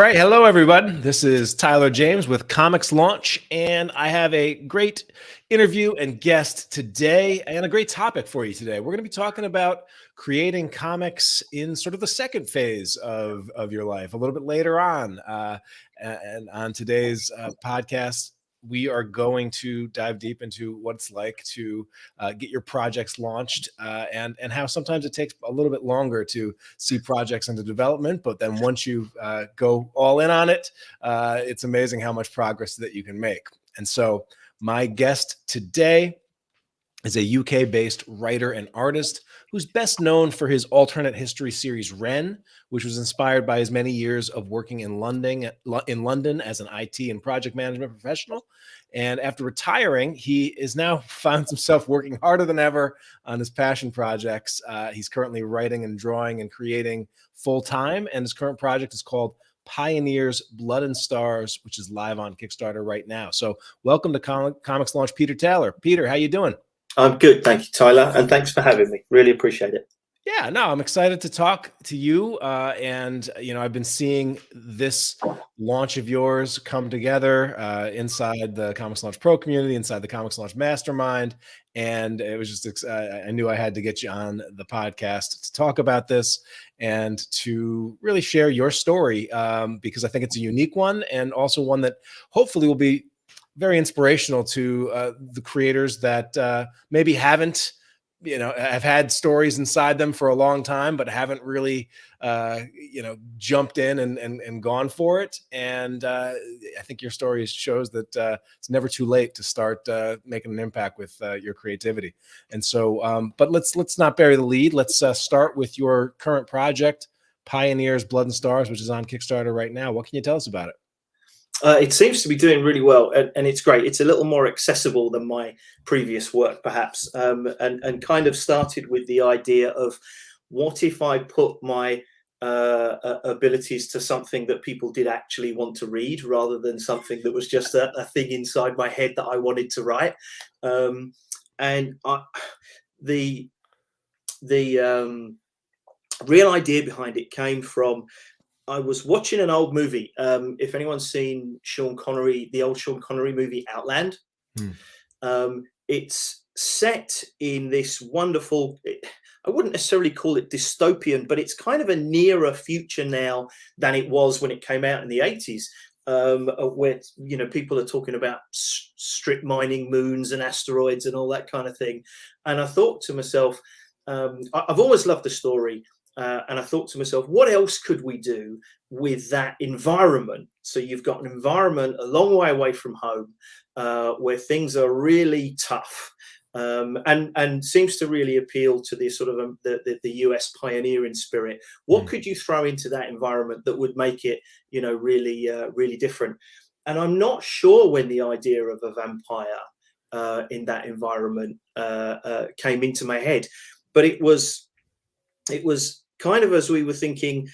right. Hello, everybody. This is Tyler James with Comics Launch, and I have a great interview and guest today and a great topic for you today. We're going to be talking about creating comics in sort of the second phase of your life, a little bit later on. And on today's podcast, we are going to dive deep into what it's like to get your projects launched and how sometimes it takes a little bit longer to see projects into development. But then once you go all in on it, it's amazing how much progress that you can make. And so my guest today is a UK-based writer and artist who's best known for his alternate history series Ren, which was inspired by his many years of working in London as an IT and project management professional. And after retiring, he is now finds himself working harder than ever on his passion projects. He's currently writing and drawing and creating full-time, and his current project is called Pioneers Blood and Stars, which is live on Kickstarter right now. So welcome to Comics Launch, Peter Taylor. Peter, how you doing? I'm good, thank you, Tyler, and thanks for having me. Really appreciate it. Yeah, no, I'm excited to talk to you. And, I've been seeing this launch of yours come together inside the Comics Launch Pro community, inside the Comics Launch Mastermind. And it was just, I knew I had to get you on the podcast to talk about this and to really share your story because I think it's a unique one and also one that hopefully will be very inspirational to the creators that maybe haven't, have had stories inside them for a long time, but haven't really, jumped in and gone for it. And I think your story shows that it's never too late to start making an impact with your creativity. And so, but let's not bury the lead. Let's start with your current project, Pioneers Blood and Stars, which is on Kickstarter right now. What can you tell us about it? It seems to be doing really well, and it's great. It's a little more accessible than my previous work, perhaps, and kind of started with the idea of what if I put my abilities to something that people did actually want to read, rather than something that was just a thing inside my head that I wanted to write. The real idea behind it came from, I was watching an old movie. If anyone's seen Sean Connery, the old Sean Connery movie Outland, it's set in this wonderful, I wouldn't necessarily call it dystopian, but it's kind of a nearer future now than it was when it came out in the 80s, where, people are talking about strip mining moons and asteroids and all that kind of thing. And I thought to myself, I've always loved the story. And I thought to myself, what else could we do with that environment? So you've got an environment a long way away from home where things are really tough and seems to really appeal to the sort of the US pioneering spirit. What could you throw into that environment that would make it, really different? And I'm not sure when the idea of a vampire in that environment came into my head, but it was kind of as we were thinking,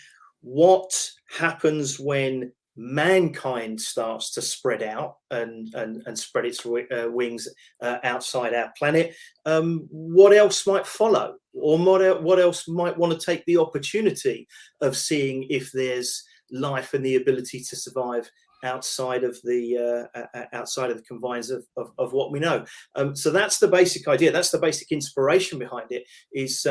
what happens when mankind starts to spread out and spread its wings outside our planet? What else might follow, or what else might want to take the opportunity of seeing if there's life and the ability to survive outside of the confines of what we know. So that's the basic idea. That's the basic inspiration behind it. Is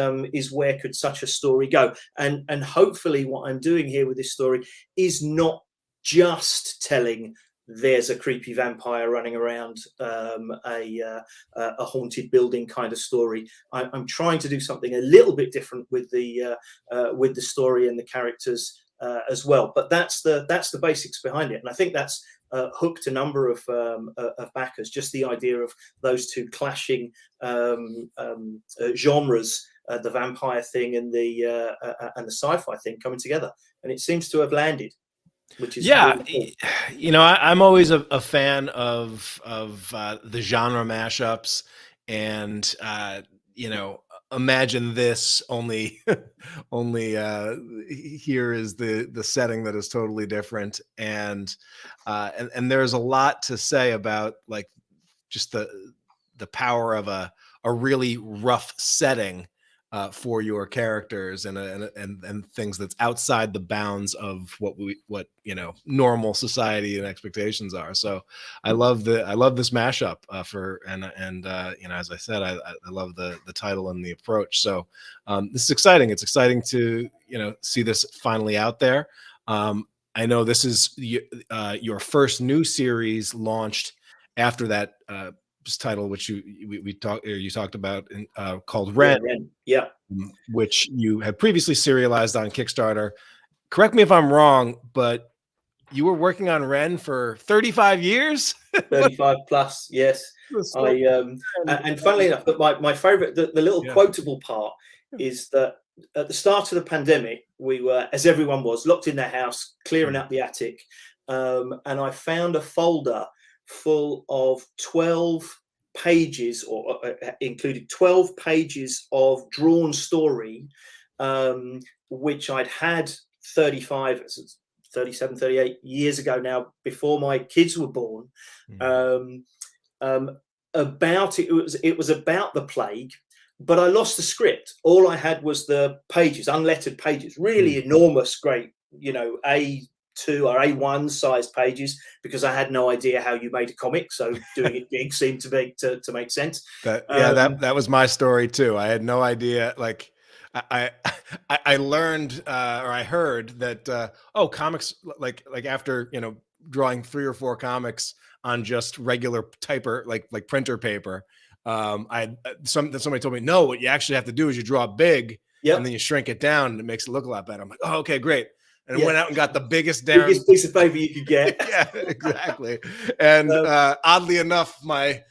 where could such a story go? And hopefully, what I'm doing here with this story is not just telling there's a creepy vampire running around a haunted building kind of story. I'm trying to do something a little bit different with the story and the characters as well, but that's the basics behind it, and I think that's hooked a number of backers. Just the idea of those two clashing genres, the vampire thing and the sci-fi thing coming together, and it seems to have landed, which is really cool. I'm always a fan of the genre mashups, and imagine this only here is the setting that is totally different, and there's a lot to say about like just the power of a really rough setting for your characters and things that's outside the bounds of what normal society and expectations are. So I love this mashup as I said, I love the title and the approach. So this is exciting. It's exciting to see this finally out there. I know this is your first new series launched after that title, which you talked about, called Ren. Yeah, Ren. Yeah. Which you had previously serialized on Kickstarter. Correct me if I'm wrong, but you were working on Ren for 35 years? 35 plus, yes. And funnily enough, but my favorite, the little quotable part is that at the start of the pandemic, we were, as everyone was, locked in their house, clearing out the attic. And I found a folder full of 12 pages, or included 12 pages of drawn story, which I'd had 37, 38 years ago now, before my kids were born. About it was about the plague, but I lost the script. All I had was the pages, unlettered pages, really enormous, great, A2 or A1 size pages, because I had no idea how you made a comic. So doing it big seemed to make sense. That was my story too. I had no idea. Like I learned or I heard that comics, like after drawing 3 or 4 comics on just regular like printer paper, somebody told me, no, what you actually have to do is you draw big, and then you shrink it down and it makes it look a lot better. I'm like, oh, okay, great. And went out and got the biggest piece of paper you could get. Yeah, exactly. And oddly enough, my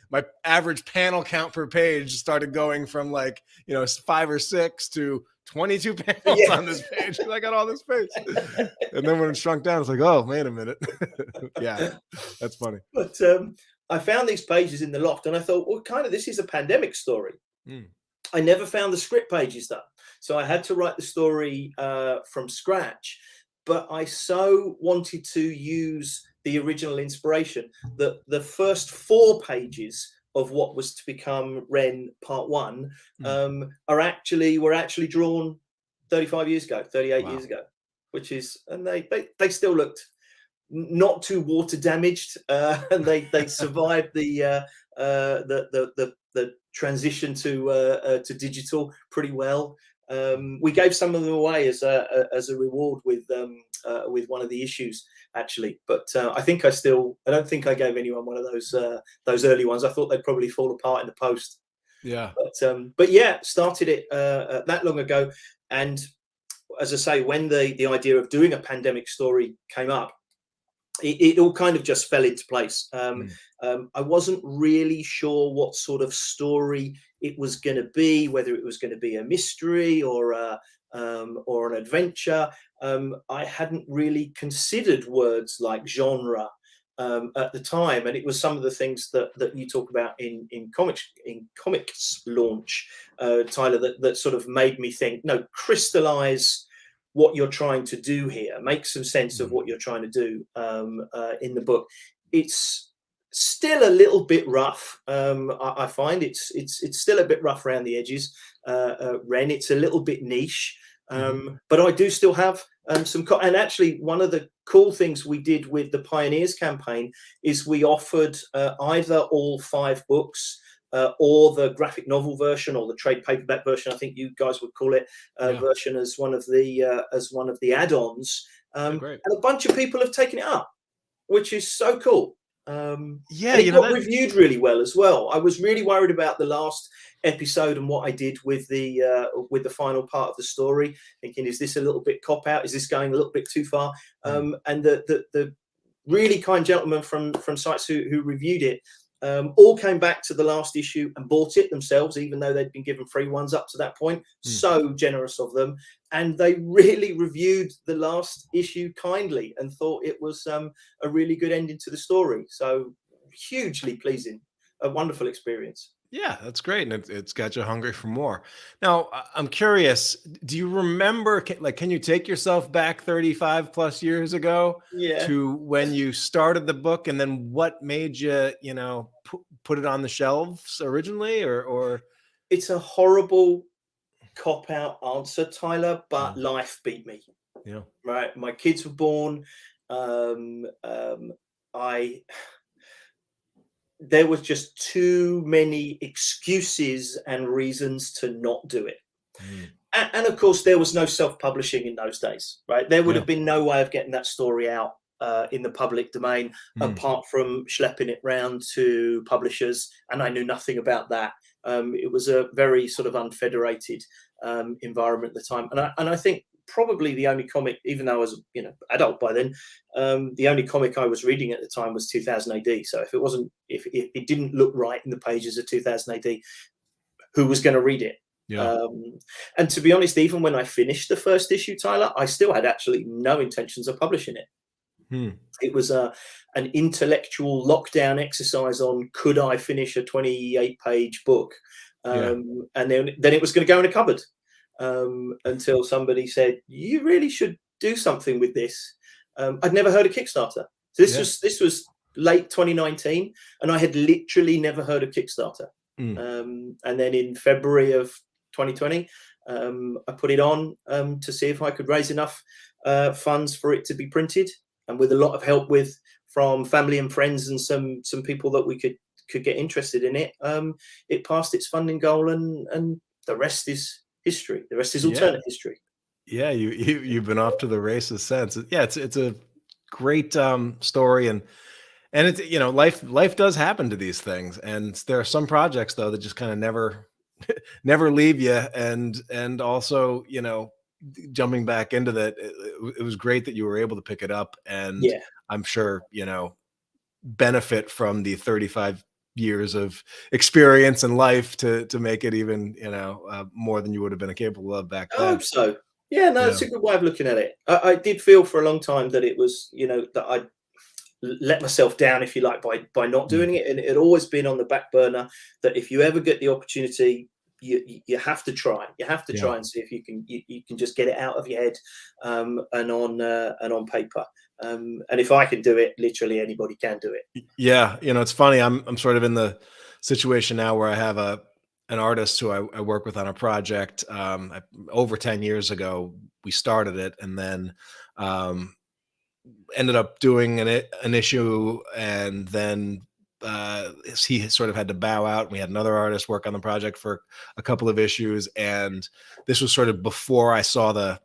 average panel count per page started going from 5 or 6 to 22 panels on this page. I got all this space. And then when it shrunk down, it's like, oh, wait a minute. Yeah, that's funny. But I found these pages in the loft and I thought, well, this is a pandemic story. I never found the script pages though. So I had to write the story from scratch. But I so wanted to use the original inspiration that the first 4 pages of what was to become Ren Part 1 were actually drawn 35 years ago, 38 years ago, which is, and they still looked not too water damaged, and they survived the transition to digital pretty well. We gave some of them away as a reward with one of the issues, actually. But I don't think I gave anyone one of those early ones. I thought they'd probably fall apart in the post. Yeah. But yeah, started it that long ago. And as I say, when the idea of doing a pandemic story came up, it all kind of just fell into place. I wasn't really sure what sort of story it was going to be, whether it was going to be a mystery or an adventure. I hadn't really considered words like genre at the time, and it was some of the things that you talk about in comics launch, Tyler, that sort of made me think, no, crystallize what you're trying to do here, make some sense of what you're trying to do in the book. It's still a little bit rough. I find it's still a bit rough around the edges. Ren, it's a little bit niche, but I do still have some. And actually, one of the cool things we did with the Pioneers campaign is we offered either all 5 books, or the graphic novel version, or the trade paperback version, I think you guys would call it, version, as one of the add-ons. And a bunch of people have taken it up, which is so cool. And it got reviewed really well as well. I was really worried about the last episode and what I did with the final part of the story, thinking, is this a little bit cop out? Is this going a little bit too far? And the really kind gentleman from sites who reviewed it all came back to the last issue and bought it themselves, even though they'd been given free ones up to that point. So generous of them. And they really reviewed the last issue kindly and thought it was a really good ending to the story. So hugely pleasing, a wonderful experience. Yeah, that's great. And it's got you hungry for more. Now, I'm curious, do you remember, can you take yourself back 35 plus years ago to when you started the book, and then what made you, put it on the shelves originally, or? It's a horrible cop out answer, Tyler, but Mm. life beat me. Yeah. Right, my kids were born. Um, um, I There was just too many excuses and reasons to not do it. Mm. And of course, there was no self-publishing in those days, right? There would Yeah. have been no way of getting that story out in the public domain Mm. apart from schlepping it round to publishers, and I knew nothing about that. It was a very sort of unfederated environment at the time, and I think probably the only comic, even though I was adult by then, the only comic I was reading at the time was 2000 AD. So if it didn't look right in the pages of 2000 AD, who was going to read it? Yeah. Um, and to be honest, even when I finished the first issue, Tyler, I still had actually no intentions of publishing it. Hmm. It was an intellectual lockdown exercise on could I finish a 28-page book, Yeah. and then it was going to go in a cupboard until somebody said you really should do something with this. I'd never heard of Kickstarter. So Yeah. this was late 2019, and I had literally never heard of Kickstarter. Mm. And then in February of 2020, I put it on to see if I could raise enough funds for it to be printed, and with a lot of help from family and friends and some people that we could get interested in it, it passed its funding goal, and the rest is history. The rest is Yeah. alternate history. Yeah. You've been off to the races since. Yeah. It's a great story, and it's, life does happen to these things, and there are some projects though that just kind of never leave you, and also, jumping back into that, it was great that you were able to pick it up, and Yeah. I'm sure, benefit from the 35 years of experience in life to make it even, more than you would have been capable of back I then. hope so. Yeah, no, Yeah. it's a good way of looking at it. I did feel for a long time that it was, that I let myself down, if you like, by not Mm. doing it, and it had always been on the back burner that if you ever get the opportunity, you have to try. You have to Yeah. try and see if you can just get it out of your head, and on paper. And if I can do it, literally anybody can do it. Yeah, it's funny. I'm sort of in the situation now where I have an artist who I work with on a project. Over 10 years ago, we started it, and then um, ended up doing an issue, and then he sort of had to bow out. And we had another artist work on the project for a couple of issues, and this was sort of before I saw the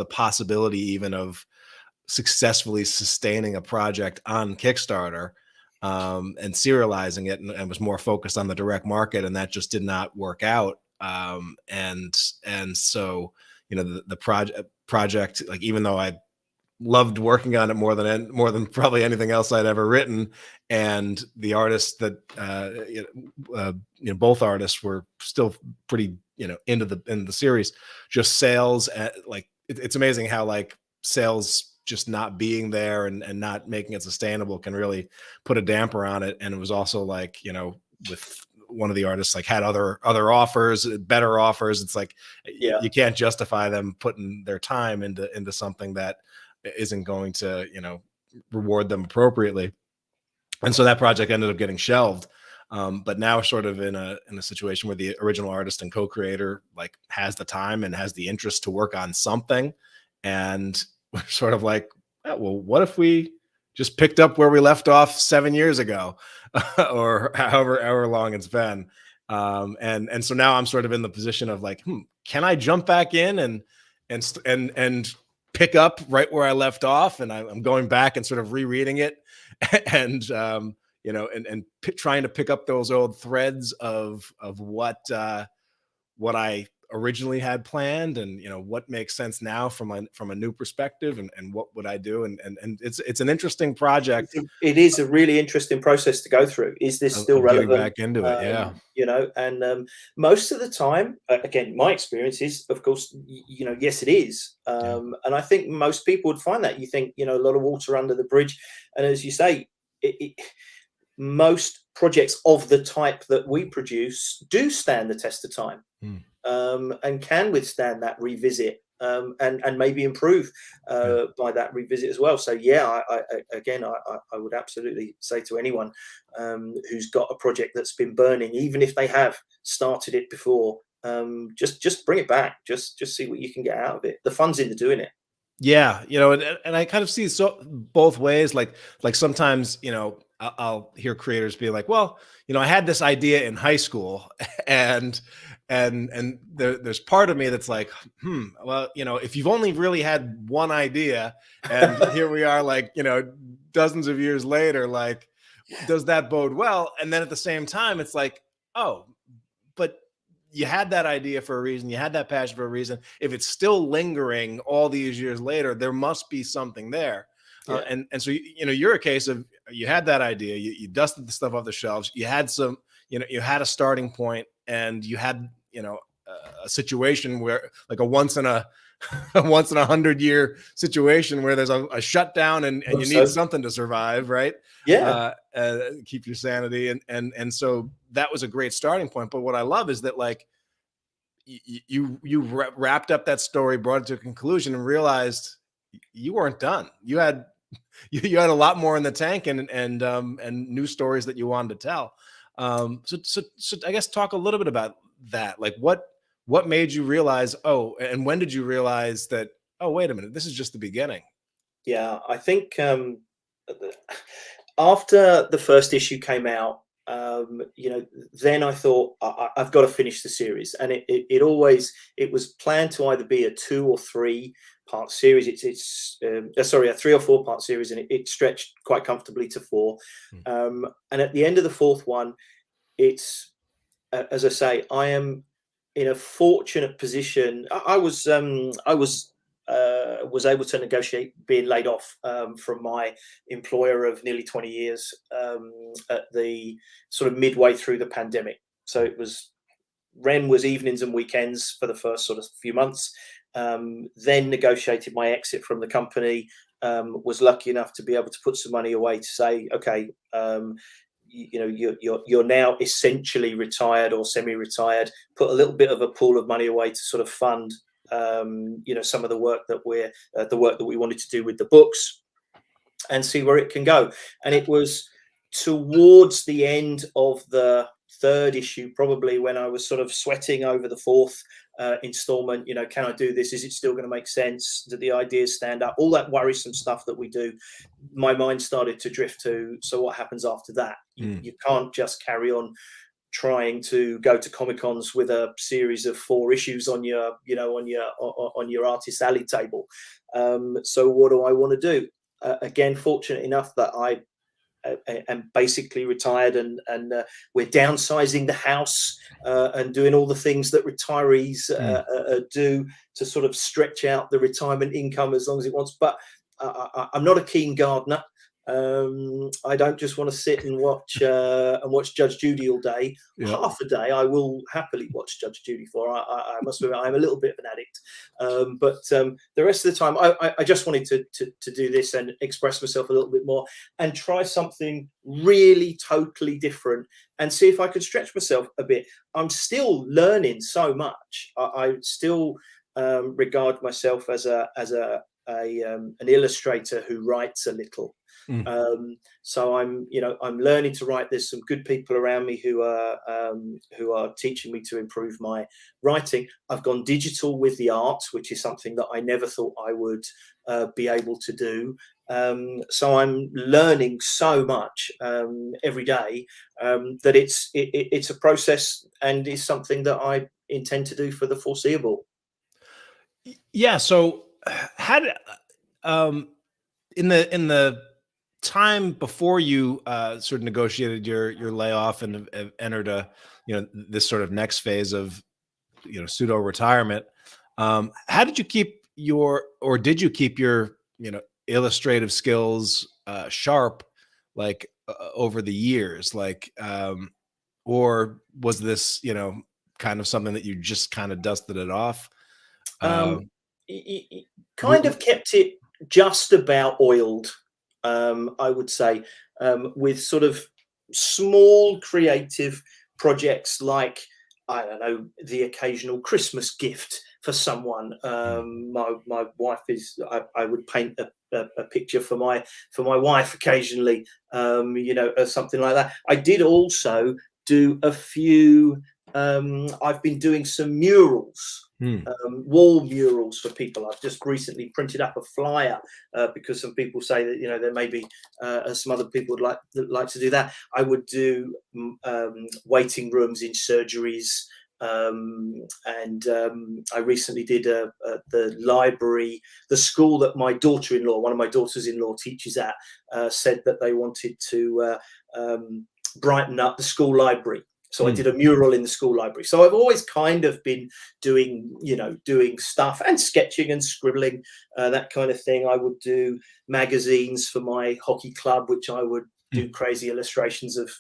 possibility even of successfully sustaining a project on Kickstarter, and serializing it, and was more focused on the direct market, and that just did not work out. And so, the project, like, even though I loved working on it more than probably anything else I'd ever written, and the artists that both artists were still pretty into the series, just sales like it's amazing how, like, sales just not being there and not making it sustainable can really put a damper on it. And it was also like, with one of the artists, like, had other offers, better offers. It's like Yeah. you can't justify them putting their time into something that isn't going to reward them appropriately. And so that project ended up getting shelved. But now we're sort of in a situation where the original artist and co-creator, like, has the time and has the interest to work on something, and we're sort of like, "Oh, well, what if we just picked up where we left off 7 years ago," or however long it's been. And so now I'm sort of in the position of like, can I jump back in and pick up right where I left off? And I'm going back and sort of rereading it, and trying to pick up those old threads of what I originally had planned, and what makes sense now from a new perspective, and what would I do, and it's an interesting project It is a really interesting process to go through. Is this still of getting relevant? back into it. Yeah. And most of the time, again, my experience is, of course, yes, it is. Yeah. And I think most people would find that. You think, a lot of water under the bridge. And as you say, most projects of the type that we produce do stand the test of time. And can withstand that revisit, and maybe improve by that revisit as well. So yeah, I would absolutely say to anyone who's got a project that's been burning, even if they have started it before, just bring it back. Just see what you can get out of it. The fun's in the doing it. Yeah, and I kind of see so both ways. Like sometimes, I'll hear creators be like, "Well, I had this idea in high school," and there's part of me that's like, well, if you've only really had one idea, and here we are, like, dozens of years later, like, does that bode well? And then at the same time, it's like, oh, but you had that idea for a reason. You had that passion for a reason. If it's still lingering all these years later, there must be something there. Yeah. And so, you're a case of, you had that idea, you dusted the stuff off the shelves, you had some, you had a starting point, and you had, a situation where, like, a once in a a once in 100-year situation where there's a shutdown, and you need something to survive, right? Yeah. Keep your sanity, and so that was a great starting point. But what I love is that, like, you wrapped up that story, brought it to a conclusion, and realized you weren't done. You had you had a lot more in the tank, and new stories that you wanted to tell. So I guess talk a little bit about that. Like, what made you realize, oh, and when did you realize that, oh, wait a minute, this is just the beginning? Yeah, I think after the first issue came out, then I thought I've got to finish the series, and it was planned to either be a 2 or 3 part series. Sorry, a 3 or 4 part series, and it stretched quite comfortably to 4. And at the end of the 4th one, it's as I say, I am in a fortunate position. I was able to negotiate being laid off from my employer of nearly 20 years at the sort of midway through the pandemic. So Ren was evenings and weekends for the first sort of few months. Then negotiated my exit from the company. Was lucky enough to be able to put some money away to say, okay, you're now essentially retired or semi-retired. Put a little bit of a pool of money away to sort of fund some of the work that we wanted to do with the books, and see where it can go. And it was towards the end of the 3rd issue, probably, when I was sort of sweating over the 4th installment. Can I do this? Is it still going to make sense? Do the ideas stand up? All that worrisome stuff that we do. My mind started to drift to, so what happens after that? You can't just carry on trying to go to Comic-Cons with a series of 4 issues on your artist alley table. So what do I want to do? Again, fortunate enough that I am basically retired, and we're downsizing the house and doing all the things that retirees do to sort of stretch out the retirement income as long as it wants. But I'm not a keen gardener. I don't just want to sit and watch Judge Judy all day. Yeah. Half a day I will happily watch Judge Judy for. I must admit, I'm a little bit of an addict, but the rest of the time I just wanted to do this and express myself a little bit more, and try something really totally different, and see if I could stretch myself a bit. I'm still learning so much. I still regard myself as an illustrator who writes a little. So I'm learning to write. There's some good people around me who are teaching me to improve my writing. I've gone digital with the art, which is something that I never thought I would be able to do. So I'm learning so much every day that it's a process, and is something that I intend to do for the foreseeable. Yeah. So how did in the time before you sort of negotiated your layoff and have entered this sort of next phase of pseudo retirement, how did you keep did you keep your illustrative skills sharp, like over the years, like or was this kind of something that you just kind of dusted it off? Kind of kept it just about oiled, I would say, with sort of small creative projects, like, I don't know, the occasional Christmas gift for someone. My wife I would paint a picture for my wife occasionally, or something like that. I did also do a few I've been doing some murals, Hmm. wall murals for people. I've just recently printed up a flyer because some people say that there may be some other people would like to do that. I would do waiting rooms in surgeries. And I recently did the library, the school that my daughter-in-law, one of my daughters-in-law teaches at, said that they wanted to brighten up the school library. So I did a mural in the school library. So I've always kind of been doing stuff and sketching and scribbling, that kind of thing. I would do magazines for my hockey club, which I would do crazy illustrations of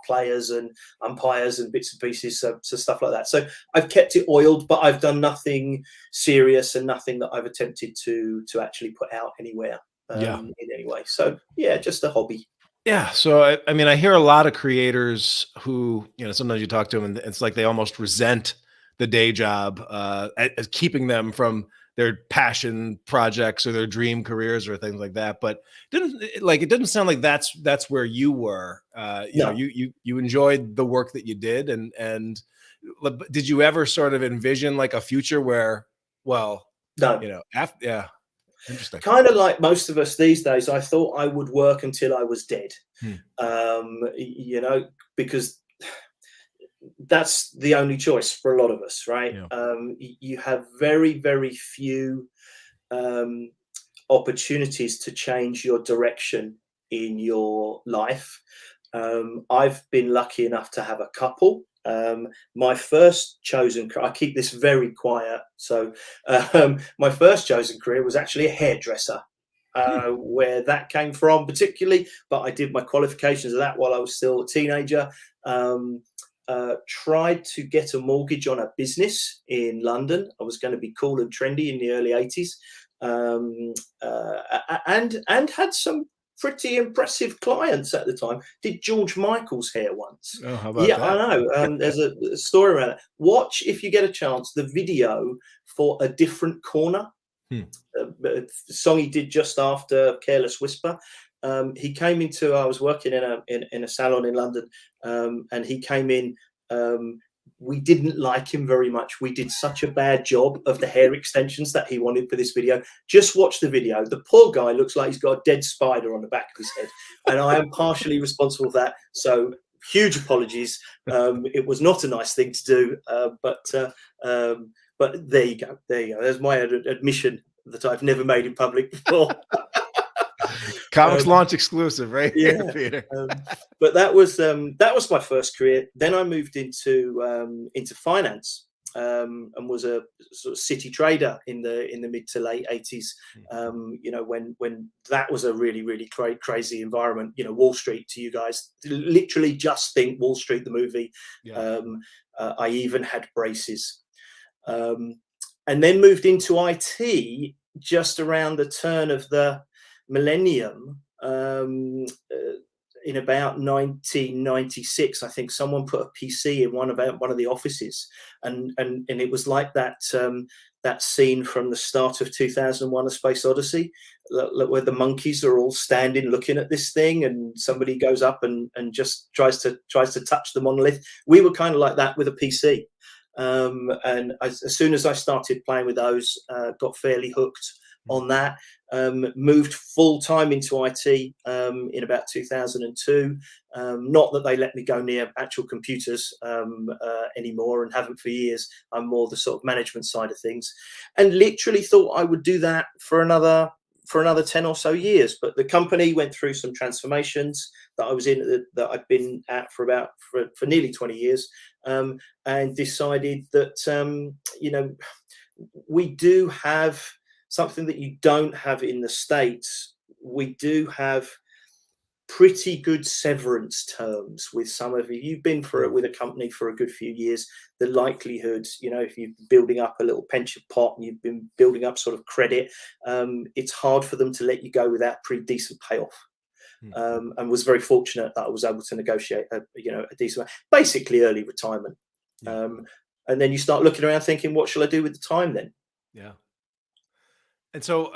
players and umpires and bits and pieces, so stuff like that. So I've kept it oiled, but I've done nothing serious and nothing that I've attempted to actually put out anywhere in any way. So yeah, just a hobby. Yeah. So, I mean, I hear a lot of creators who, sometimes you talk to them and it's like they almost resent the day job as keeping them from their passion projects or their dream careers or things like that. But it didn't sound like that's where you were. No. You enjoyed the work that you did, and did you ever sort of envision like a future where, well, No. yeah, interesting. Kind of like most of us these days, I thought I would work until I was dead. Because that's the only choice for a lot of us, right? Yeah. You have very, very few opportunities to change your direction in your life. I've been lucky enough to have a couple. My first chosen career, I keep this very quiet. So my first chosen career was actually a hairdresser. Where that came from particularly, but I did my qualifications of that while I was still a teenager. Tried to get a mortgage on a business in London. I was going to be cool and trendy in the early 80s, and had some pretty impressive clients at the time. Did George Michael's hair once. Oh, how about that? I know. There's a story around it. Watch, if you get a chance, the video for A Different Corner. The song he did just after Careless Whisper. He came into, I was working in a salon in London, and he came in. We didn't like him very much. We did such a bad job of the hair extensions that he wanted for this video. Just watch the video. The poor guy looks like he's got a dead spider on the back of his head, and I am partially responsible for that. So huge apologies. It was not a nice thing to do, but there you go. There you go. There's my admission that I've never made in public before. Comics Launch exclusive, right? Yeah, Peter. But that was my first career. Then I moved into finance, and was a sort of city trader in the mid to late 80s. When that was a really, really crazy environment. Wall Street to you guys, literally just think Wall Street the movie. Yeah. I even had braces. And then moved into IT just around the turn of the millennium. In about 1996, I think someone put a PC in one of the offices, and it was like that scene from the start of 2001: A Space Odyssey, where the monkeys are all standing looking at this thing, and somebody goes up and just tries to touch the monolith. We were kind of like that with a PC. And as soon as I started playing with those, got fairly hooked on that. Moved full time into IT in about 2002. Not that they let me go near actual computers anymore, and haven't for years. I'm more the sort of management side of things, and literally thought I would do that for another 10 or so years. But the company went through some transformations that I was in, that I'd been at for nearly 20 years, and decided that we do have something that you don't have in the States. We do have pretty good severance terms with some of you. You've been with a company for a good few years. The likelihood, if you're building up a little pension pot and you've been building up sort of credit, it's hard for them to let you go without pretty decent payoff. And was very fortunate that I was able to negotiate a decent, basically early retirement. And then you start looking around thinking, what shall I do with the time then? Yeah. And so,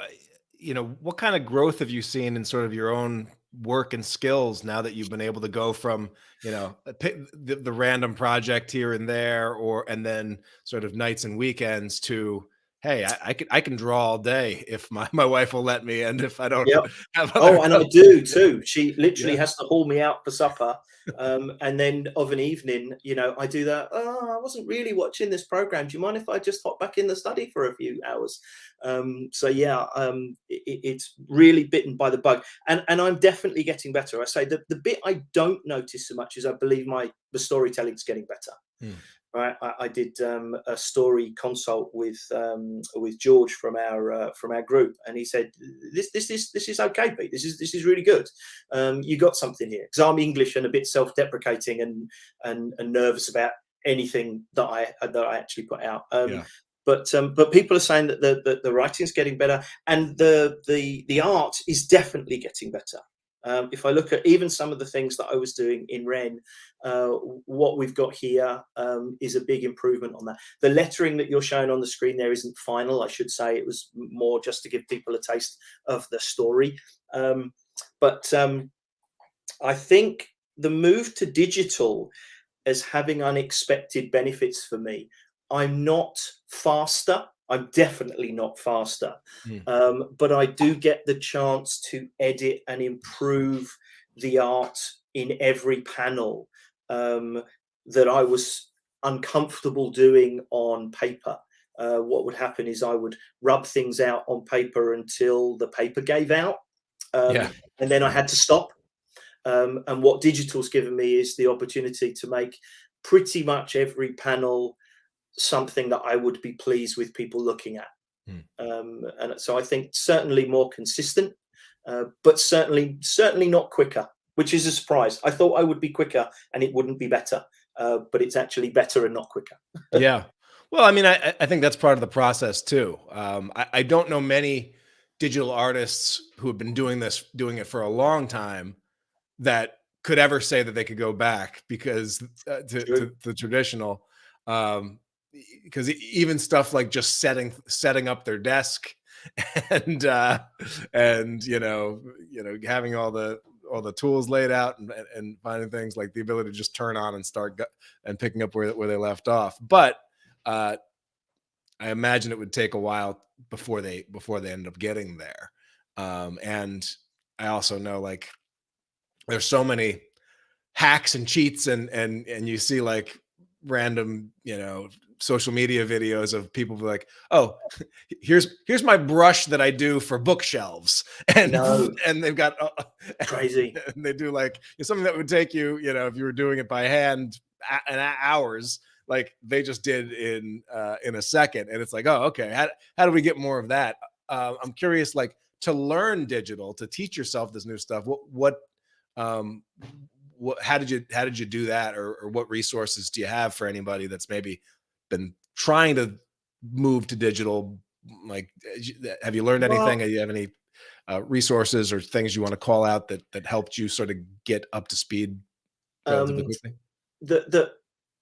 what kind of growth have you seen in sort of your own work and skills now that you've been able to go from, you know, the random project here and there, and then sort of nights and weekends to, hey, I can draw all day if my wife will let me, and if I don't Yep. have Oh, other, and I do too. She literally yeah, has to haul me out for supper. And then of an evening, you know, I do that. Oh, I wasn't really watching this program. Do you mind if I just hop back in the study for a few hours? So yeah, it's really bitten by the bug, and I'm definitely getting better. I say the bit I don't notice so much is I believe the storytelling's getting better. Hmm. Right, I did a story consult with George from our group, and he said, "This is okay, Pete. This is really good. You got something here." Because I'm English and a bit self-deprecating and nervous about anything that I actually put out. Yeah, But people are saying that the writing's getting better, and the art is definitely getting better. If I look at even some of the things that I was doing in Ren, what we've got here is a big improvement on that. The lettering that you're showing on the screen there isn't final. I should say it was more just to give people a taste of the story. But I think the move to digital as having unexpected benefits for me. I'm not faster. I'm definitely not faster. hmm, But I do get the chance to edit and improve the art in every panel that I was uncomfortable doing on paper. What would happen is I would rub things out on paper until the paper gave out, yeah, and then I had to stop. And what digital's given me is the opportunity to make pretty much every panel something that I would be pleased with people looking at. hmm. And so I think certainly more consistent, but certainly not quicker, which is a surprise. I thought I would be quicker and it wouldn't be better, but it's actually better and not quicker. Yeah. Well, I mean, I think that's part of the process too. I don't know many digital artists who have been doing it for a long time, that could ever say that they could go back, because True. to the traditional, um, because even stuff like just setting up their desk and having all the tools laid out, and finding things like the ability to just turn on and start and picking up where they left off. But uh, I imagine it would take a while before they end up getting there. And I also know, like, there's so many hacks and cheats, and you see like random, social media videos of people like, oh, here's my brush that I do for bookshelves, I and know. and they've got Crazy. and they do like something that would take you, if you were doing it by hand, hours, like they just did in a second. And it's like, oh, okay, how do we get more of that? I'm curious, like, to learn digital, to teach yourself this new stuff. Um, how did you do that, or what resources do you have for anybody that's maybe been trying to move to digital? Like, have you learned anything? Well, Do you have any resources or things you want to call out that helped you sort of get up to speed relatively um, quickly? the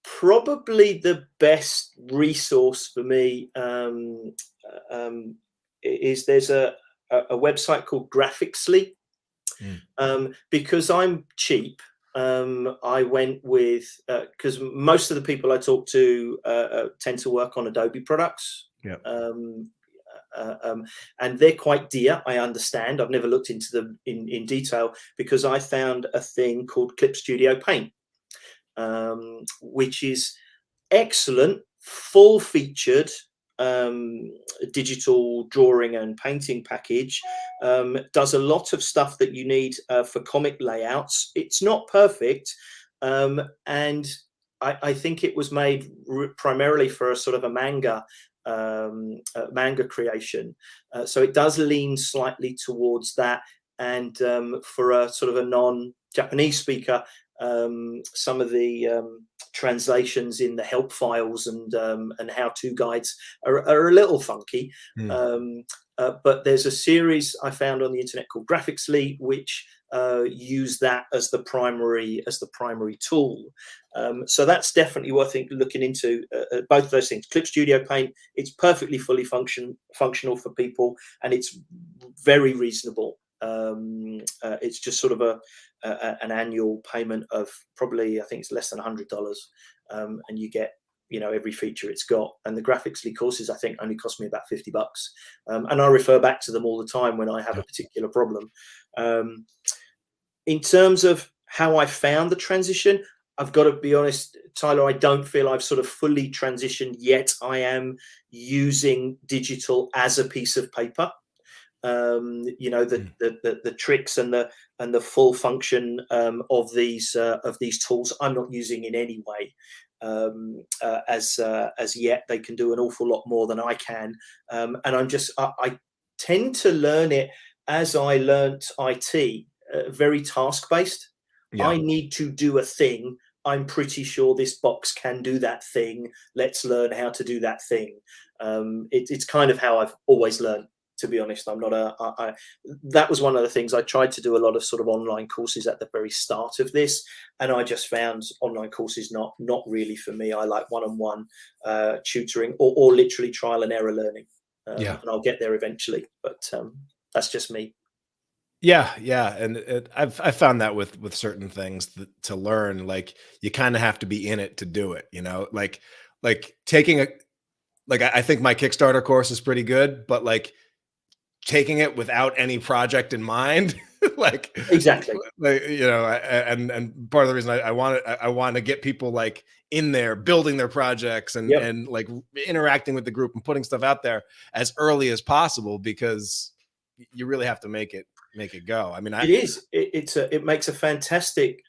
probably the best resource for me is there's a website called Graphicsly. Mm. Because I'm cheap, I went with because most of the people I talk to tend to work on Adobe products. Yeah. Um, and they're quite dear. I understand. I've never looked into them in detail, because I found a thing called Clip Studio Paint, which is excellent, full featured digital drawing and painting package. Does a lot of stuff that you need for comic layouts. It's not perfect, and I think it was made primarily for a sort of a manga creation. So it does lean slightly towards that, and for a sort of a non-Japanese speaker, some of the translations in the help files and how-to guides are a little funky. Mm. But there's a series I found on the internet called Graphicsly, which use that as the primary tool. So that's definitely worth looking into. Both of those things. Clip Studio Paint, it's perfectly fully functional for people, and it's very reasonable. It's just sort of an annual payment of probably, I think it's less than $100, and you get, every feature it's got. And the Graphicsly courses, I think, only cost me about $50, and I refer back to them all the time when I have a particular problem. In terms of how I found the transition, I've got to be honest, Tyler, I don't feel I've sort of fully transitioned yet. I am using digital as a piece of paper. The tricks and the full function of these tools, I'm not using in any way as yet. They can do an awful lot more than I can, and I tend to learn it as I learnt IT, very task based. Yeah. I need to do a thing. I'm pretty sure this box can do that thing. Let's learn how to do that thing. It's kind of how I've always learned, to be honest. I'm not that was one of the things I tried to do, a lot of sort of online courses at the very start of this, and I just found online courses not really for me. I like one-on-one tutoring or literally trial and error learning. And I'll get there eventually, but that's just me. Yeah, and I've found that with certain things to learn, like you kind of have to be in it to do it. Like taking I think my Kickstarter course is pretty good, but like taking it without any project in mind, Exactly. and part of the reason I want to get people like in there building their projects and like interacting with the group and putting stuff out there as early as possible, because you really have to make it go. I mean, it makes a fantastic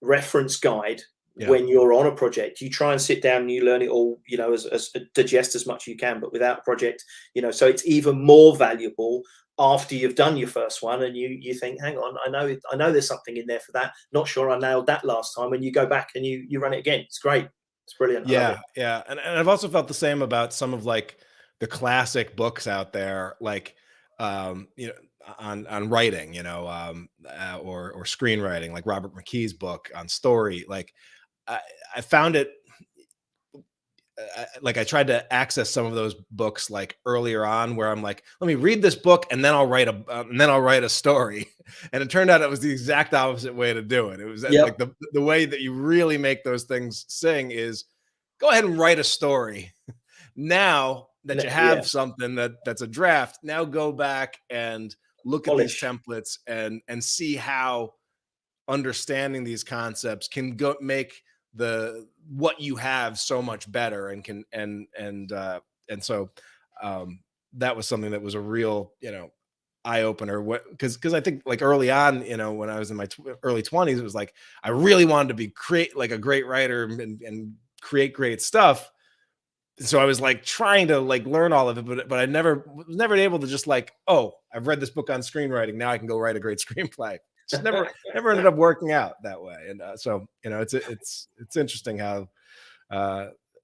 reference guide. When you're on a project, you try and sit down and you learn it all, as digest as much as you can, but without a project, so it's even more valuable after you've done your first one and you think, hang on, I know there's something in there for that. Not sure I nailed that last time. And you go back and you run it again. It's great. It's brilliant. Yeah. And I've also felt the same about some of like the classic books out there, like, on writing, or screenwriting, like Robert McKee's book on story. Like I found it, I tried to access some of those books like earlier on, where I'm like, let me read this book and then I'll write a story. And it turned out it was the exact opposite way to do it. It was like the way that you really make those things sing is go ahead and write a story. Now that you have something that's a draft, now go back and look at these templates and see how understanding these concepts can make what you have so much better, and so that was something that was a real eye opener. Because I think like early on, when I was in my early 20s, it was like I really wanted to be a great writer and create great stuff. So I was like trying to like learn all of it, but I was never able to just like, oh, I've read this book on screenwriting, now I can go write a great screenplay. Just never ended up working out that way. And so it's interesting how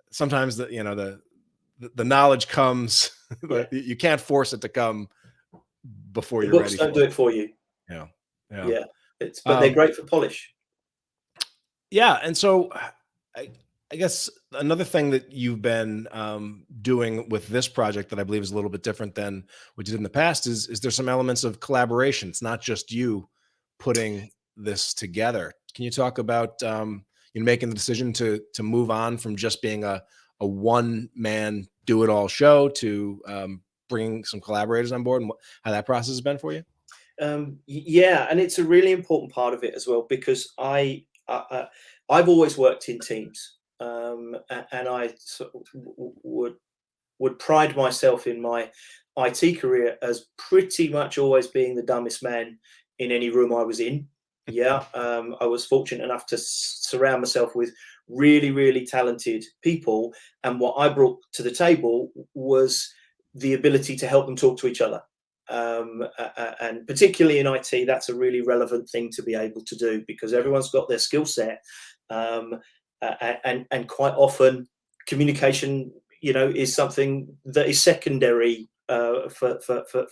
sometimes the knowledge comes, but you can't force it to come before you're ready. Books don't do it for you. Yeah. But they're great for polish. Yeah, and so I guess another thing that you've been doing with this project that I believe is a little bit different than what you did in the past is there's some elements of collaboration. It's not just you putting this together. Can you talk about making the decision to move on from just being a one-man do-it-all show to bringing some collaborators on board, and how that process has been for you? Yeah, and it's a really important part of it as well, because I've always worked in teams, and I sort of would pride myself in my IT career as pretty much always being the dumbest man in any room I was in. I was fortunate enough to surround myself with really, really talented people, and what I brought to the table was the ability to help them talk to each other. And particularly in IT, that's a really relevant thing to be able to do, because everyone's got their skill set, and quite often communication, is something that is secondary for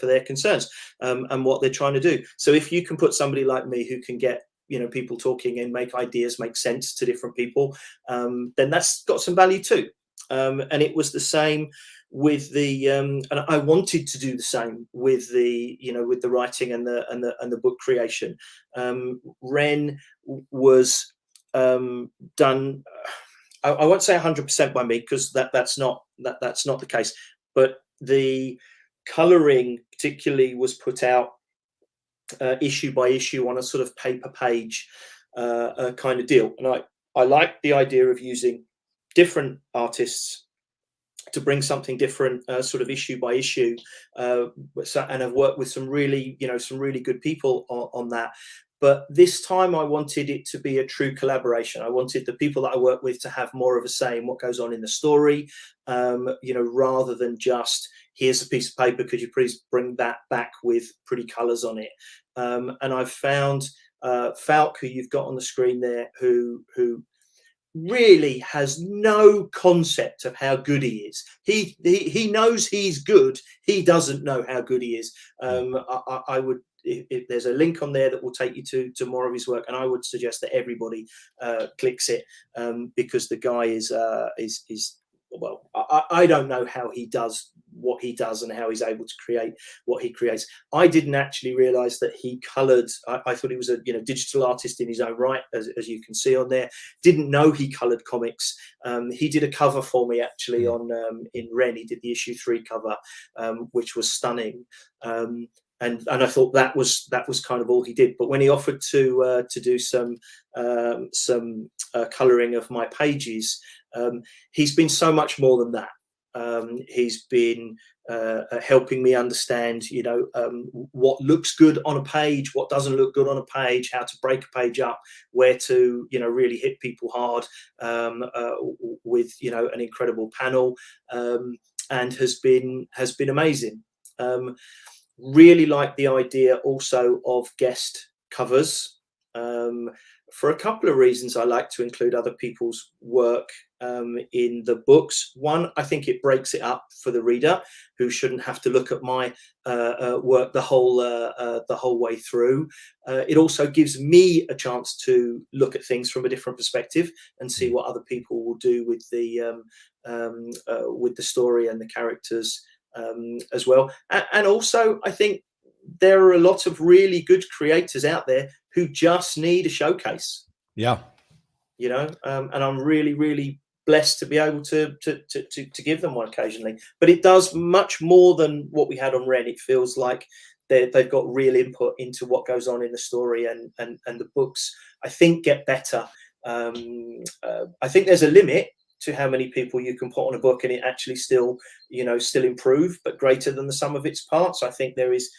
their concerns and what they're trying to do. So if you can put somebody like me who can get people talking and make ideas make sense to different people, then that's got some value too. And it was the same with the and I wanted to do the same with the with the writing and the book creation. Ren was done. I won't say 100% by me, because that's not the case. But the colouring particularly was put out issue by issue on a sort of paper page kind of deal. And I like the idea of using different artists to bring something different, sort of issue by issue. And I've worked with some really good people on that. But this time I wanted it to be a true collaboration. I wanted the people that I work with to have more of a say in what goes on in the story, rather than just, here's a piece of paper, could you please bring that back with pretty colours on it? And I've found Falk, who you've got on the screen there, who really has no concept of how good he is. He knows he's good. He doesn't know how good he is. I would, if there's a link on there that will take you to more of his work, and I would suggest that everybody clicks it, because the guy is well, I don't know how he does what he does and how he's able to create what he creates. I didn't actually realize that he colored. I thought he was a digital artist in his own right, as you can see on there. Didn't know he colored comics. He did a cover for me actually on in Ren. He did the issue 3 cover, which was stunning. And I thought that was kind of all he did. But when he offered to do some colouring of my pages, he's been so much more than that. He's been helping me understand, what looks good on a page, what doesn't look good on a page, how to break a page up, where to, really hit people hard with, an incredible panel, and has been amazing. Really like the idea also of guest covers. For a couple of reasons, I like to include other people's work in the books. One, I think it breaks it up for the reader, who shouldn't have to look at my work the whole way through. It also gives me a chance to look at things from a different perspective and see what other people will do with the story and the characters as well. And also, I think there are a lot of really good creators out there who just need a showcase. Yeah. And I'm really, really blessed to be able to give them one occasionally. But it does much more than what we had on Ren. It feels like they've got real input into what goes on in the story, and the books, I think, get better. I think there's a limit to how many people you can put on a book and it actually still improve, but greater than the sum of its parts. I think there is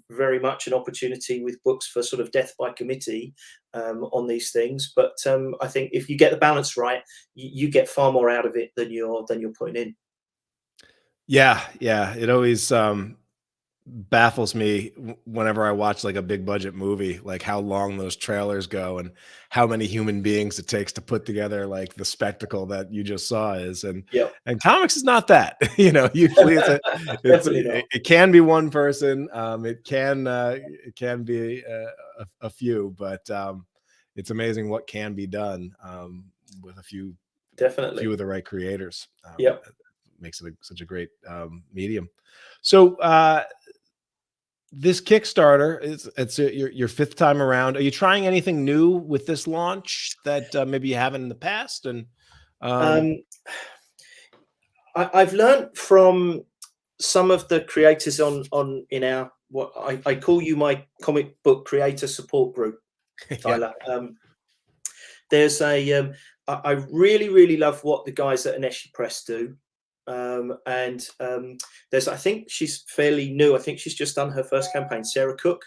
very much an opportunity with books for sort of death by committee on these things. But I think if you get the balance right, you get far more out of it than you're putting in. Yeah. It always baffles me whenever I watch like a big budget movie, like how long those trailers go and how many human beings it takes to put together like the spectacle that you just saw is. And comics is not that. Usually it can be one person. It can be a few, but it's amazing what can be done with a few of the right creators. Makes it such a great medium. So this Kickstarter, it's your 5th time around. Are you trying anything new with this launch that maybe you haven't in the past? And I've learned from some of the creators in our, what I call you my comic book creator support group, Tyler. There's I really, really love what the guys at Aneshi Press do. There's, I think she's fairly new. I think she's just done her first campaign, Sarah Cook.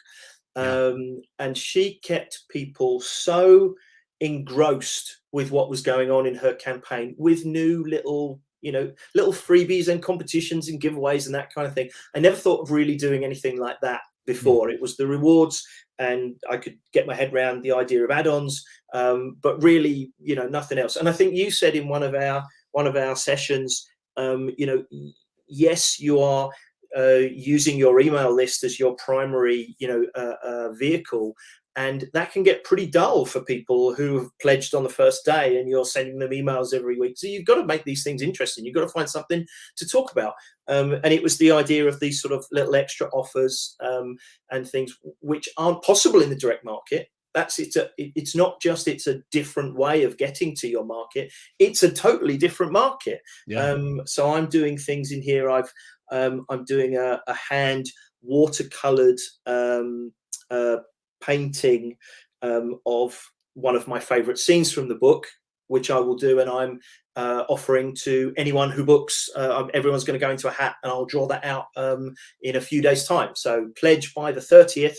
And she kept people so engrossed with what was going on in her campaign, with new little freebies and competitions and giveaways and that kind of thing. I never thought of really doing anything like that before. It was the rewards, and I could get my head around the idea of add-ons, but really, nothing else. And I think you said in one of our sessions, yes, you are using your email list as your primary, vehicle, And that can get pretty dull for people who have pledged on the first day and you're sending them emails every week. So you've got to make these things interesting. You've got to find something to talk about. And it was the idea of these sort of little extra offers and things which aren't possible in the direct market. It's not just it's a different way of getting to your market. It's a totally different market. Yeah. So I'm doing things in here. I'm doing a hand watercolored painting of one of my favorite scenes from the book, which I will do, and I'm offering to anyone who books. Everyone's going to go into a hat, and I'll draw that out in a few days' time. So pledge by the 30th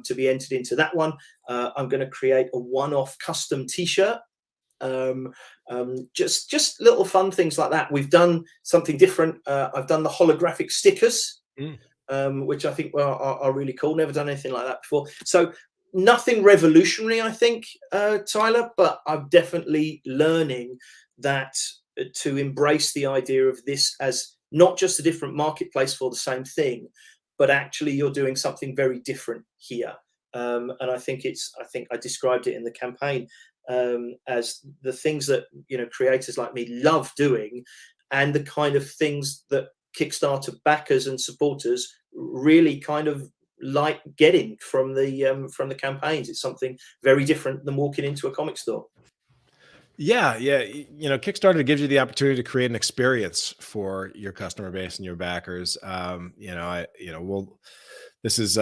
to be entered into that one. I'm going to create a one-off custom T-shirt. Just little fun things like that. We've done something different. I've done the holographic stickers. Which I think are really cool. Never done anything like that before. So nothing revolutionary, I think, Tyler, but I'm definitely learning that to embrace the idea of this as not just a different marketplace for the same thing, but actually you're doing something very different here. And I think I described it in the campaign as the things that, creators like me love doing, and the kind of things that Kickstarter backers and supporters really kind of like getting from the campaigns. It's something very different than walking into a comic store. Yeah, yeah. Kickstarter gives you the opportunity to create an experience for your customer base and your backers. This is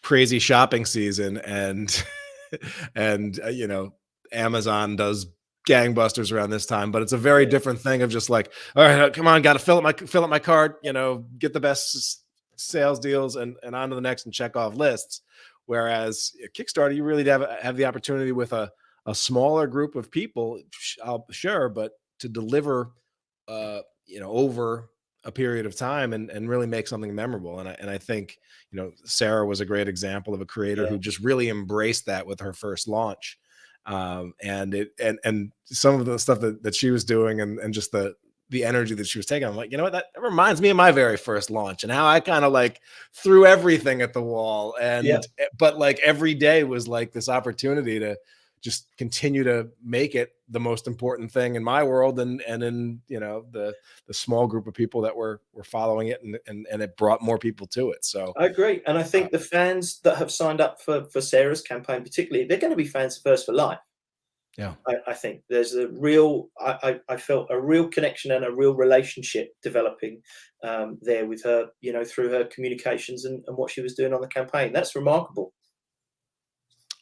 crazy shopping season, and Amazon does gangbusters around this time, but it's a very different thing of just like, all right, come on, got to fill up my cart, get the best sales deals and on to the next and check off lists. Whereas Kickstarter, you really have the opportunity with a smaller group of people, sure, but to deliver, over a period of time and really make something memorable. And I think, Sarah was a great example of a creator who just really embraced that with her first launch. And some of the stuff that she was doing and just the energy that she was taking, I'm like, that reminds me of my very first launch and how I kind of like threw everything at the wall. But like every day was like this opportunity to just continue to make it the most important thing in my world and in the small group of people that were following it, and it brought more people to it. So I agree, and I think the fans that have signed up for Sarah's campaign particularly, they're going to be fans first for life. Yeah, I think there's a real I felt a real connection and a real relationship developing there with her, through her communications and what she was doing on the campaign. That's remarkable.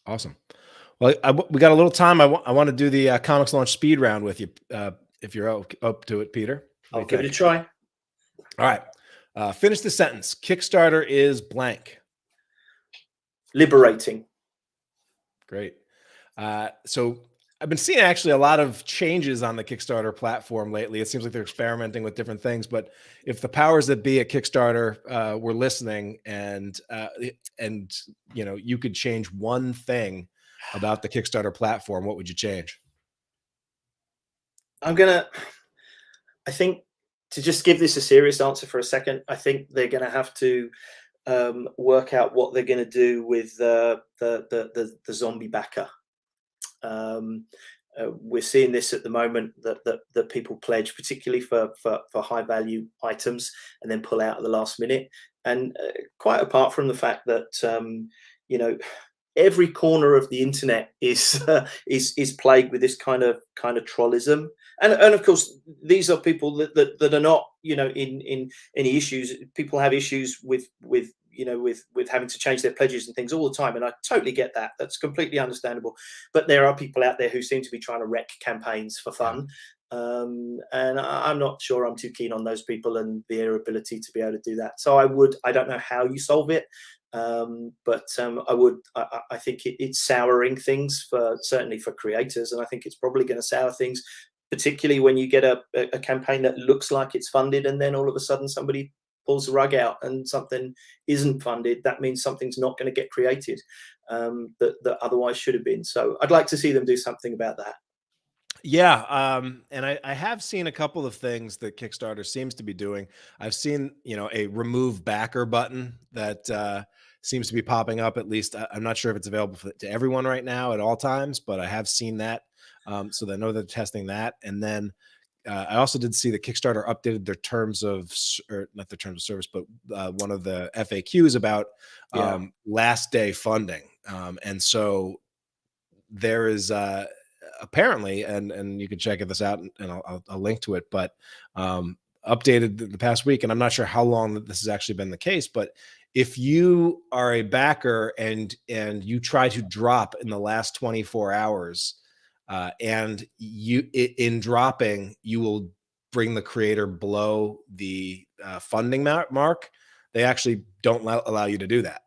Awesome. Well, we got a little time. I want to do the comics launch speed round with you, if you're up to it, Peter. I'll give it a try. All right. Finish the sentence. Kickstarter is blank. Liberating. Great. So I've been seeing actually a lot of changes on the Kickstarter platform lately. It seems like they're experimenting with different things. But if the powers that be at Kickstarter were listening, and you could change one thing about the Kickstarter platform, what would you change? I think, to just give this a serious answer for a second, I think they're going to have to work out what they're going to do with the zombie backer. We're seeing this at the moment that people pledge, particularly for high value items, and then pull out at the last minute. And quite apart from the fact that every corner of the internet is plagued with this kind of trollism, and of course these are people that are not in any issues. People have issues with having to change their pledges and things all the time, and I totally get that. That's completely understandable. But there are people out there who seem to be trying to wreck campaigns for fun. And I'm not sure I'm too keen on those people and their ability to be able to do that. So I don't know how you solve it. But I think it's souring things certainly for creators, and I think it's probably going to sour things, particularly when you get a campaign that looks like it's funded, and then all of a sudden somebody pulls the rug out and something isn't funded. That means something's not going to get created that otherwise should have been. So I'd like to see them do something about that. Yeah, and I have seen a couple of things that Kickstarter seems to be doing. I've seen, a remove backer button that seems to be popping up. At least I'm not sure if it's available to everyone right now at all times, but I have seen that. So I know they're testing that. And then I also did see that Kickstarter updated their terms of, or not their terms of service, but one of the FAQs about last day funding. And so there is apparently, and you can check this out, and I'll link to it, but updated the past week, and I'm not sure how long that this has actually been the case, but if you are a backer and you try to drop in the last 24 hours, and in dropping, you will bring the creator below the funding mark, they actually don't allow you to do that,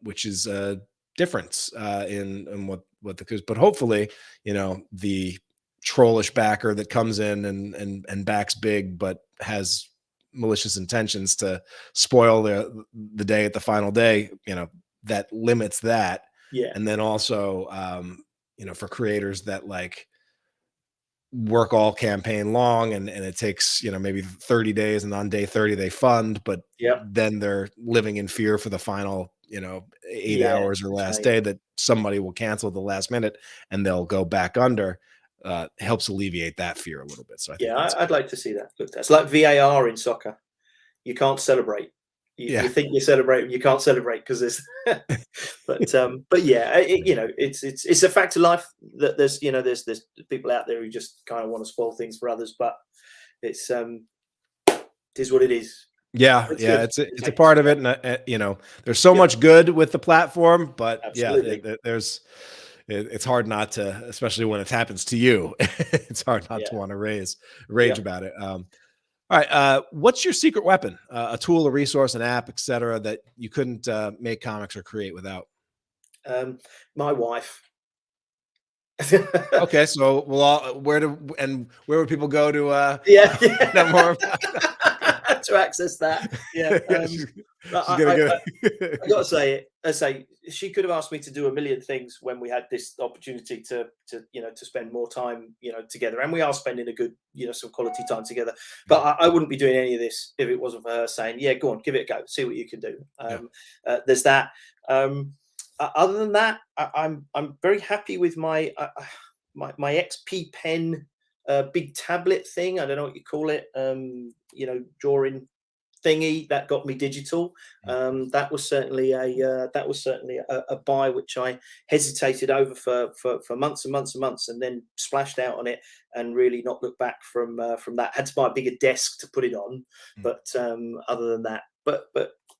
which is a difference in what the, but hopefully, the trollish backer that comes in and backs big, but has malicious intentions to spoil the day at the final day, that limits that. Yeah. And then also, for creators that like work all campaign long and it takes, maybe 30 days, and on day 30 they fund, but then they're living in fear for the final, 8 hours or last day that somebody will cancel at the last minute and they'll go back under. Helps alleviate that fear a little bit. So I think I'd like to see that looked at. It's like VAR in soccer. You can't celebrate. You think you celebrate, you can't celebrate because there's but yeah, it's a fact of life that there's people out there who just kind of want to spoil things for others, but it is what it is. It's a part of it, and there's so much good with the platform, but it's hard not to, especially when it happens to you. It's hard not to want to rage about it. All right. What's your secret weapon? A tool, a resource, an app, etc., that you couldn't make comics or create without? My wife. Okay, so where would people go to know more about to access that? I got to say, she could have asked me to do a million things when we had this opportunity to spend more time together, and we are spending a good some quality time together. But I wouldn't be doing any of this if it wasn't for her saying, "Yeah, go on, give it a go, see what you can do." There's that. Other than that, I'm very happy with my my XP pen big tablet thing. I don't know what you call it. Drawing thingy that got me digital. That was certainly a buy which I hesitated over for months and months and months, and then splashed out on it and really not looked back from that. Had to buy a bigger desk to put it on, but other than that, but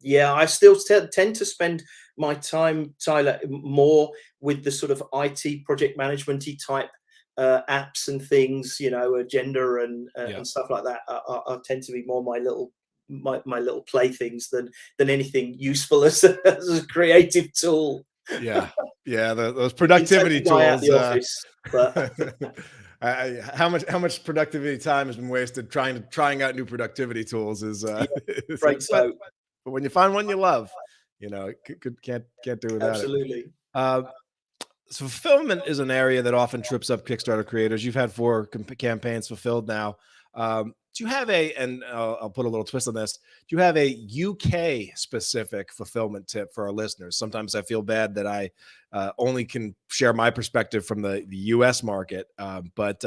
yeah, I still tend to spend my time, Tyler, more with the sort of IT project management-y type apps and things, agenda and stuff like that. I tend to be more my little playthings than anything useful as a creative tool. Those productivity tools. At the office, but how much productivity time has been wasted trying out new productivity tools is but when you find one you love, can't do without absolutely. it. So fulfillment is an area that often trips up Kickstarter creators. You've had 4 campaigns fulfilled now. Do you have and I'll put a little twist on this, do you have a UK specific fulfillment tip for our listeners? Sometimes I feel bad that I only can share my perspective from the US market, but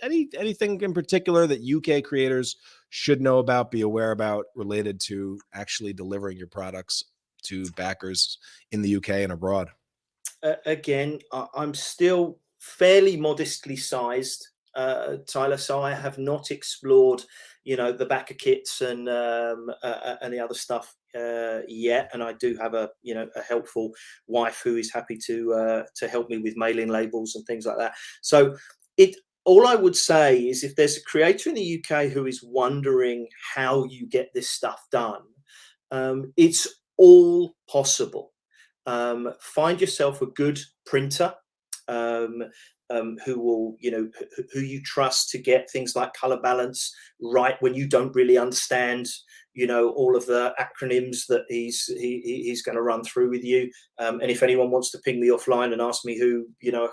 anything in particular that UK creators should know about, be aware about, related to actually delivering your products to backers in the UK and abroad? Again, I'm still fairly modestly sized, Tyler, so I have not explored, the backer kits and the other stuff yet. And I do have a helpful wife who is happy to help me with mailing labels and things like that. So all I would say is, if there's a creator in the UK who is wondering how you get this stuff done, it's all possible. Find yourself a good printer who will, who you trust to get things like color balance right when you don't really understand, all of the acronyms that he's going to run through with you. And if anyone wants to ping me offline and ask me who,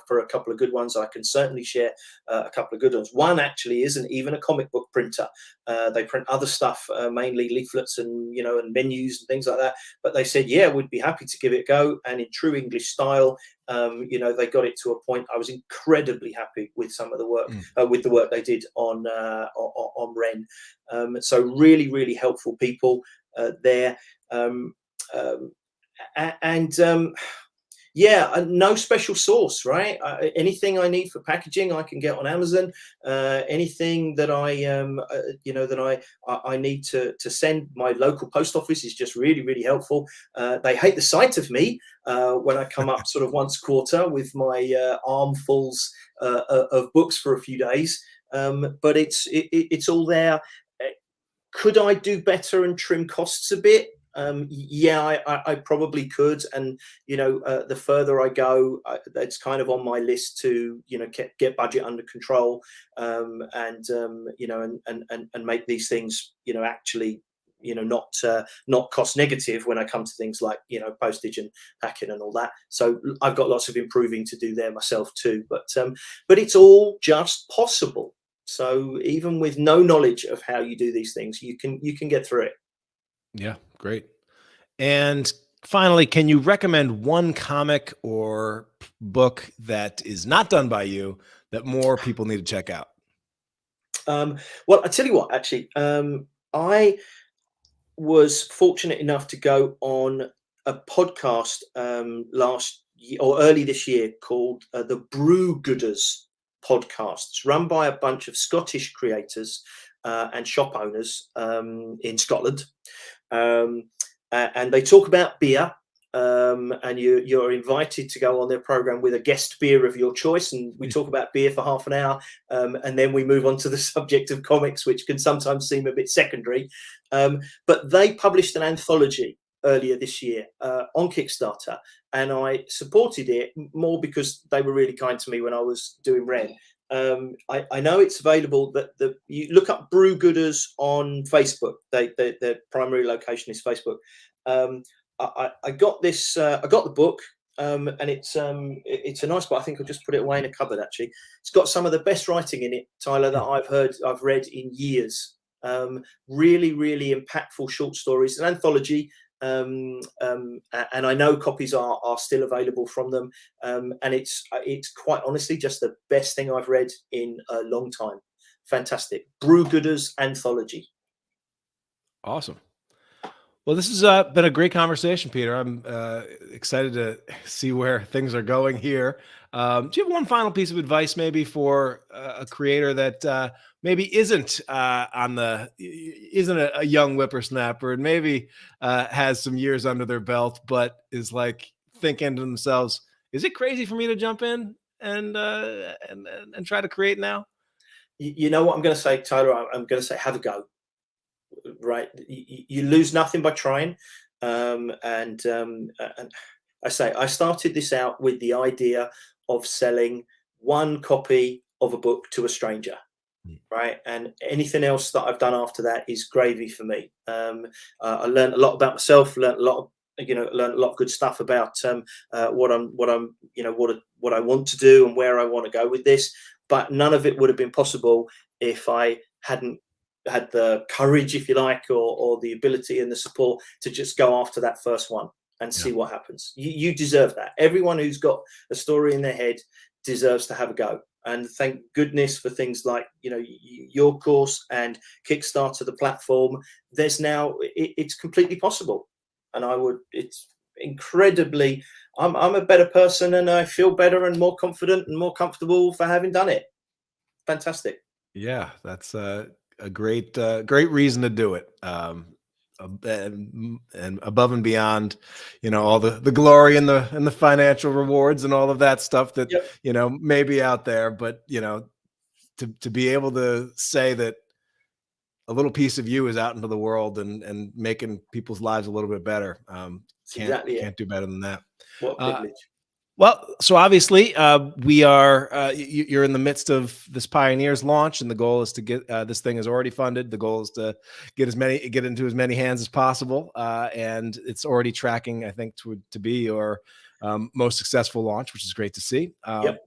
for a couple of good ones, I can certainly share a couple of good ones. One actually isn't even a comic book printer. They print other stuff, mainly leaflets and menus and things like that. But they said, yeah, we'd be happy to give it a go. And in true English style, they got it to a point I was incredibly happy with some of the work, with the work they did on Ren. So really, really helpful people there. No special source, right? Anything I need for packaging, I can get on Amazon. Anything that I need to send, my local post office is just really, really helpful. They hate the sight of me when I come up sort of once a quarter with my armfuls of books for a few days. But it's all there. Could I do better and trim costs a bit? I probably could. And, the further I go, that's kind of on my list to, get budget under control, and make these things, actually, not cost negative when I come to things like, postage and packing and all that. So I've got lots of improving to do there myself too, but it's all just possible. So even with no knowledge of how you do these things, you can get through it. Yeah, great. And finally, can you recommend one comic or book that is not done by you that more people need to check out? Well, I tell you what, actually, I was fortunate enough to go on a podcast last year or early this year called the Brew Gooders podcast. It's run by a bunch of Scottish creators and shop owners in Scotland. And they talk about beer, and you're invited to go on their program with a guest beer of your choice. And we talk about beer for half an hour, and then we move on to the subject of comics, which can sometimes seem a bit secondary. But they published an anthology earlier this year on Kickstarter, and I supported it more because they were really kind to me when I was doing Ren. I know it's available. That you look up Brew Gooders on Facebook. Their primary location is Facebook. I got this. I got the book, and it's a nice book. I think I'll just put it away in a cupboard. Actually, it's got some of the best writing in it, Tyler, that I've read in years. Really, really impactful short stories. An anthology. And I know copies are still available from them, and it's quite honestly just the best thing I've read in a long time. Fantastic. Brew Gooders anthology. Awesome. Well, this has been a great conversation, Peter. I'm excited to see where things are going here. Do you have one final piece of advice maybe for a creator that maybe isn't a young whippersnapper and maybe has some years under their belt, but is like thinking to themselves, is it crazy for me to jump in and try to create now? You know what I'm going to say, Tyler? I'm going to say have a go. Right, you lose nothing by trying. And I say I started this out with the idea of selling one copy of a book to a stranger, right? And anything else that I've done after that is gravy for me. I learned a lot about myself, learned a lot of good stuff about what I want to do and where I want to go with this. But none of it would have been possible if I hadn't had the courage, if you like, or the ability and the support to just go after that first one and see what happens. You deserve that. Everyone who's got a story in their head deserves to have a go. And thank goodness for things like, your course and Kickstarter, the platform. There's now, it's completely possible. And it's incredibly, I'm a better person and I feel better and more confident and more comfortable for having done it. Fantastic. Yeah, that's a great reason to do it. And above and beyond, all the glory and the financial rewards and all of that stuff that, may be out there, but, to be able to say that a little piece of you is out into the world and making people's lives a little bit better. Can't do better than that. What a privilege. Well, so obviously, we are. You're in the midst of this Pioneers launch, and the goal is to get this thing is already funded. The goal is to get into as many hands as possible, and it's already tracking, I think, to be your most successful launch, which is great to see. Yep.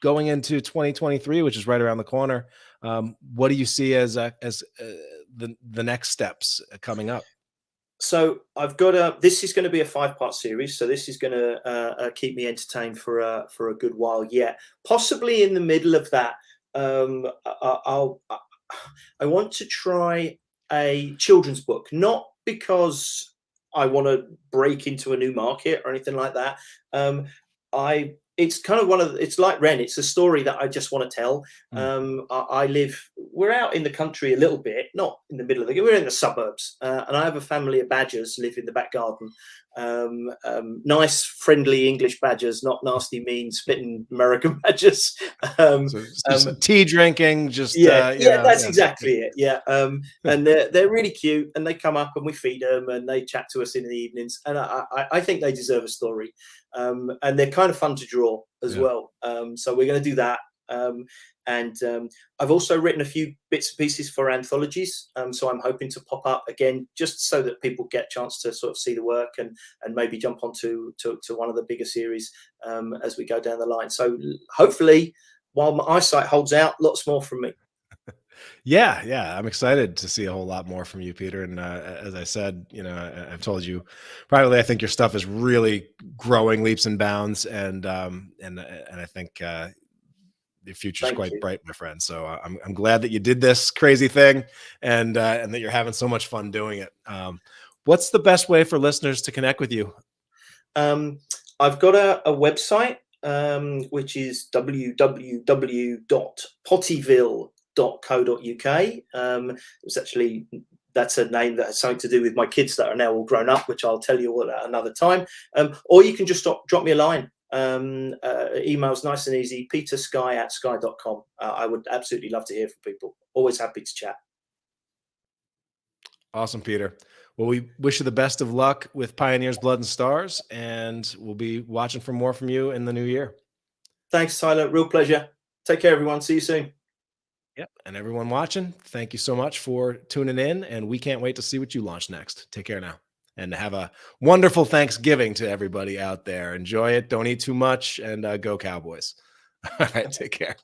Going into 2023, which is right around the corner, what do you see as the next steps coming up? So I've got this is going to be a 5-part series. So this is going to keep me entertained for a good while yet. Possibly in the middle of that, I want to try a children's book, not because I want to break into a new market or anything like that. I It's kind of it's like Ren. It's a story that I just want to tell. We're out in the country a little bit, not in the middle of we're in the suburbs, and I have a family of badgers live in the back garden. Nice, friendly English badgers, not nasty, mean, spitting American badgers. So just tea drinking, just That's exactly it. Yeah, and they're really cute, and they come up and we feed them, and they chat to us in the evenings, and I think they deserve a story, and they're kind of fun to draw as well. So we're going to do that. And I've also written a few bits and pieces for anthologies, so I'm hoping to pop up again just so that people get a chance to sort of see the work and maybe jump onto to one of the bigger series as we go down the line. So hopefully, while my eyesight holds out, lots more from me. Yeah, I'm excited to see a whole lot more from you, Peter. And as I said, I've told you privately, I think your stuff is really growing leaps and bounds, and I think the future's quite bright, my friend. So I'm glad that you did this crazy thing, and that you're having so much fun doing it. What's the best way for listeners to connect with you? I've got a website, which is www.pottyville.co.uk. That's a name that has something to do with my kids that are now all grown up, which I'll tell you all at another time. Or you can just drop me a line. Email's nice and easy, petersky@sky.com. I would absolutely love to hear from people. Always happy to chat. Awesome, Peter. Well, we wish you the best of luck with Pioneers Blood and Stars, and we'll be watching for more from you in the new year. Thanks, Tyler. Real pleasure. Take care, everyone. See you soon. Yep. And everyone watching, thank you so much for tuning in, and we can't wait to see what you launch next. Take care now. And have a wonderful Thanksgiving to everybody out there. Enjoy it. Don't eat too much, and go Cowboys. All right. Take care.